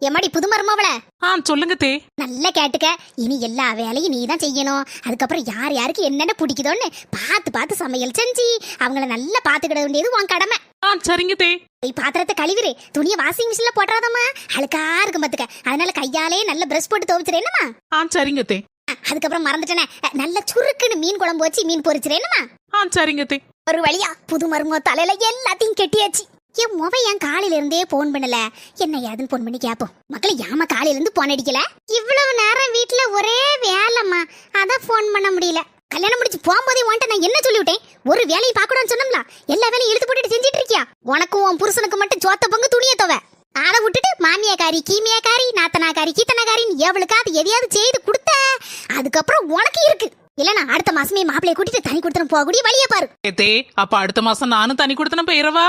எம்மாடி புது மருமவள சொல்லுங்க தே. நல்லா கேட்டுக்க. இனி எல்லா வேலையும் நீ தான் செய்யணும். அதுக்கப்புறம் யார் யாருக்கு என்னென்ன பிடிக்குதோன்னு பார்த்து பார்த்து சமையல் செஞ்சு அவங்கள நல்லா பாத்துக்கிட வேண்டியது உன் கடமை. சரிங்க தே. பாத்திரத்தை கழுவிரு, துணியை வாஷிங் மிஷின்ல போட்டுறாதம்மா, அழுக்கா இருக்கும் பாத்துக்க. அதனால கையாலே நல்ல பிரஷ் போட்டு துவைச்சிரேனுமா. சரிங்க தே. அதுக்கப்புறம் மறந்துட்டேனே, நல்ல சுருக்குன்னு மீன் குழம்பு வச்சு மீன் பொரிச்சிரேனுமா. சரிங்க தே. ஒரு வழியா புது மருமக தலையில எல்லாத்தையும் கெட்டியாச்சு. என் முவ என் காலையில இருந்தே போன் பண்ணல, என்ன ஏதுன்னு போன் பண்ணி கேப்போம். மக்களே ஏமா காலையில இருந்து போன் அடிக்கல? இவ்வளவு நேரம் வீட்டுல ஒரே வேலைம்மா, அதான் போன் பண்ண முடியல. கல்யாணம் முடிச்சு போகும்போதே உன்ட்ட நான் என்ன சொல்லிவிட்டேன்? ஒரு வேலையை பார்க்கணும்னு சொன்னோம்ல, எல்லா வேலையும் இழுத்து போட்டுட்டு செஞ்சிட்டு இருக்கியா? உனக்கும் உன் புருஷனுக்கு மட்டும் சோத்த பங்கு துணியை துவை. அதை விட்டுட்டு மாமியாக்காரி கீமியாக்காரி நாத்தனாக்காரி கீத்தனாக்காரின்னு எவளுக்காவது எதையாவது செய்து கொடுத்த அதுக்கப்புறம் உனக்கு இருக்கு. இல்லனா அடுத்த மாசமே மாப்பிளைய கூட்டிட்டு தனி கொடுத்தனும் போகக்கூடிய வழியை பாரு. அப்ப அடுத்த மாசம் நானும் தனி கொடுத்தனும் போயிரவா?